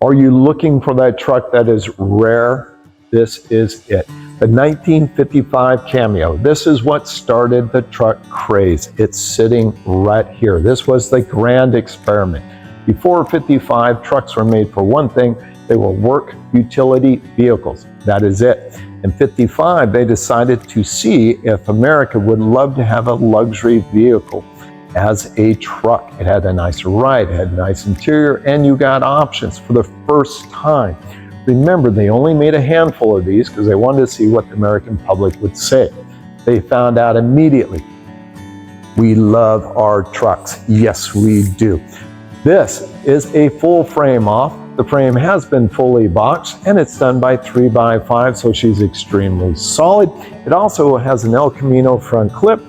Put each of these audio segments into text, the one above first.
Are you looking for that truck that is rare? This is it. The 1955 Cameo. This is what started the truck craze. It's sitting right here. This was the grand experiment. Before 55, trucks were made for one thing. They were work utility vehicles. That is it. In 55, they decided to see if America would love to have a luxury vehicle as a truck. It had a nice ride, it had a nice interior, and you got options for the first time. Remember, they only made a handful of these because they wanted to see what the American public would say. They found out immediately, we love our trucks. Yes, we do. This is a full frame off. The frame has been fully boxed, and it's done by 3x5, so she's extremely solid. It also has an El Camino front clip,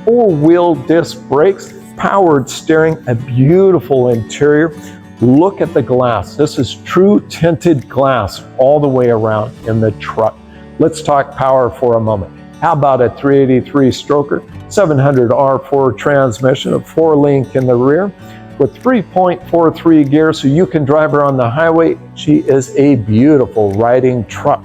4-wheel disc brakes, powered steering, a beautiful interior. Look at the glass. This is true tinted glass all the way around in the truck. Let's talk power for a moment. How about a 383 stroker, 700 R4 transmission, a 4-link in the rear with 3.43 gears, so you can drive her on the highway. She is a beautiful riding truck.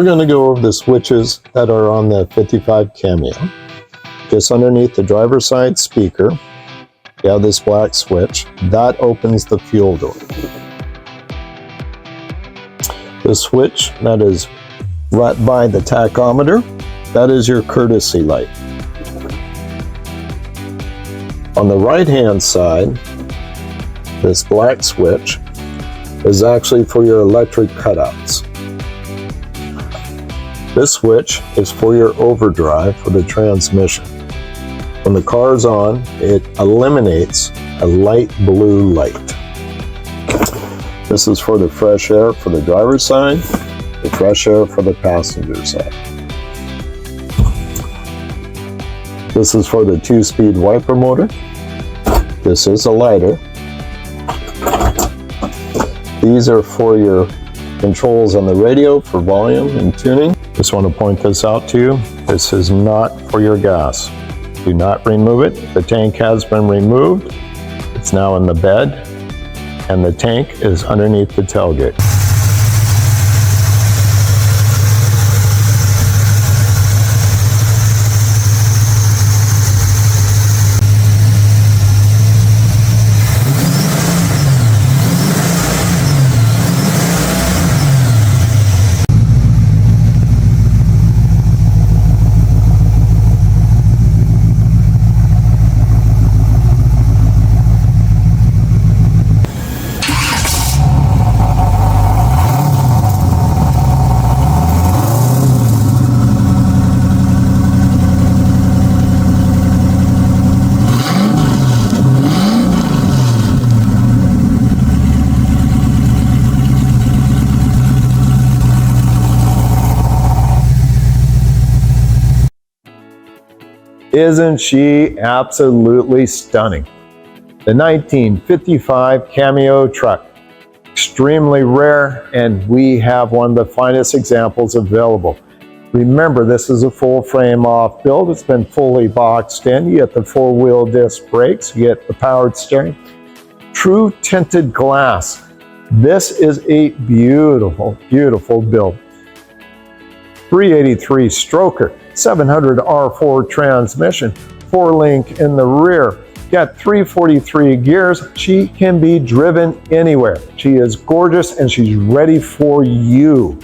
We're going to go over the switches that are on the 55 Cameo. Just underneath the driver's side speaker, you have this black switch. That opens the fuel door. The switch that is right by the tachometer, that is your courtesy light. On the right-hand side, this black switch is actually for your electric cutouts. This switch is for your overdrive for the transmission. When the car is on, it eliminates a light blue light. This is for the fresh air for the driver's side, the fresh air for the passenger side. This is for the 2-speed wiper motor. This is a lighter. These are for your controls on the radio for volume and tuning. Just want to point this out to you. This is not for your gas. Do not remove it. The tank has been removed. It's now in the bed, and the tank is underneath the tailgate. Isn't she absolutely stunning? The 1955 Cameo truck. Extremely rare, and we have one of the finest examples available. Remember, this is a full frame off build. It's been fully boxed in. You get the 4-wheel disc brakes, you get the powered steering. True tinted glass. This is a beautiful, beautiful build. 383 stroker, 700 R4 transmission, 4-link in the rear. Got 343 gears. She can be driven anywhere. She is gorgeous and she's ready for you.